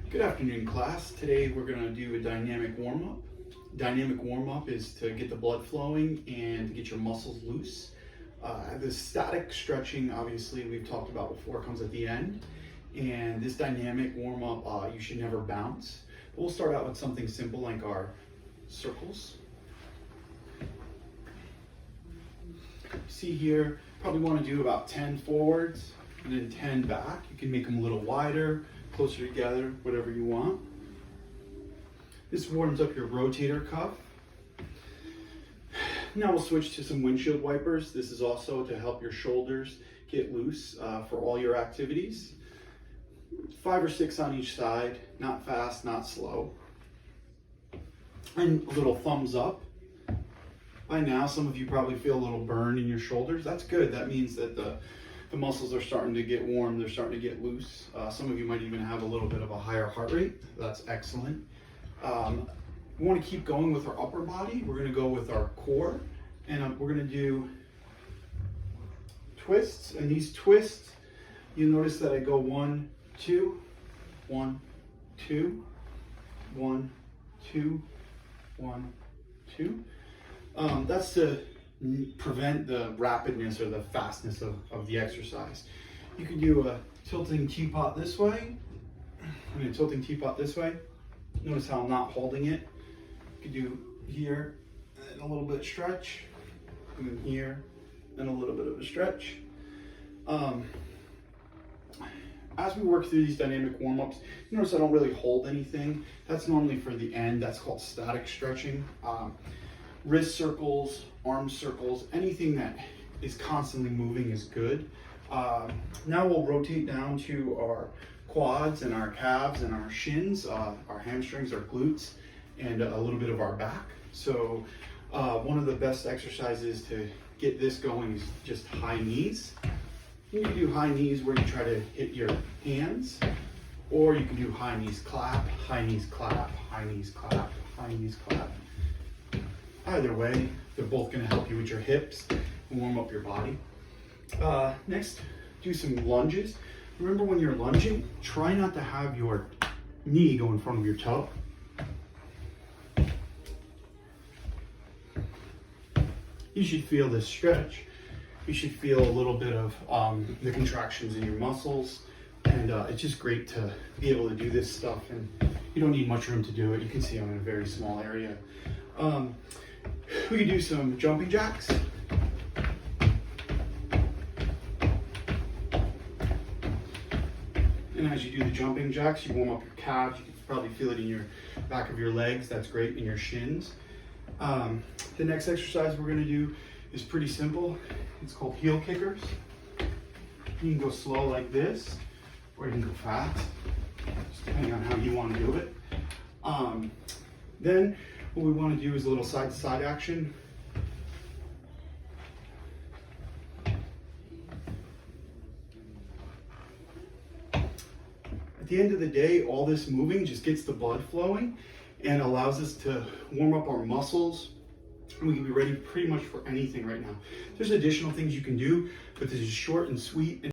Good afternoon, class. Today we're going to do a dynamic warm-up. Dynamic warm-up is to get the blood flowing and to get your muscles loose. The static stretching, obviously, we've talked about before, comes at the end. And this dynamic warm-up, you should never bounce. But we'll start out with something simple like our circles. See here, probably want to do about 10 forwards and then 10 back. You can make them a little wider, closer together, whatever you want. This warms up your rotator cuff. Now we'll switch to some windshield wipers. This is also to help your shoulders get loose for all your activities. 5 or 6 on each side, not fast, not slow. And a little thumbs up. By now, some of you probably feel a little burn in your shoulders. That's good. That means that the muscles are starting to get warm. They're starting to get loose. Some of you might even have a little bit of a higher heart rate. That's excellent. We want to keep going with our upper body. We're going to go with our core, and we're going to do twists. And these twists, you'll notice that I go 1, 2, 1, 2, 1, 2, 1, 2. That's to prevent the rapidness or the fastness of the exercise. You can do a tilting teapot this way and a tilting teapot this way. Notice how I'm not holding it. You can do here and a little bit of stretch, and then here and a little bit of a stretch. As we work through these dynamic warm-ups, you notice I don't really hold anything. That's normally for the end. That's called static stretching. Wrist circles, arm circles, anything that is constantly moving is good. Now we'll rotate down to our quads and our calves and our shins, our hamstrings, our glutes, and a little bit of our back. So one of the best exercises to get this going is just high knees. You can do high knees where you try to hit your hands, or you can do high knees clap, high knees clap, high knees clap, high knees clap. Either way, they're both going to help you with your hips and warm up your body. Next, do some lunges. Remember, when you're lunging, try not to have your knee go in front of your toe. You should feel this stretch. You should feel a little bit of the contractions in your muscles. And it's just great to be able to do this stuff. And you don't need much room to do it. You can see I'm in a very small area. We can do some jumping jacks. And as you do the jumping jacks, you warm up your calves. You can probably feel it in your back of your legs. That's great, in your shins. The next exercise we're going to do is pretty simple. It's called heel kickers. You can go slow like this, or you can go fast, just depending on how you want to do it. Then what we want to do is a little side-to-side action. At the end of the day, all this moving just gets the blood flowing and allows us to warm up our muscles. And we can be ready pretty much for anything right now. There's additional things you can do, but this is short and sweet.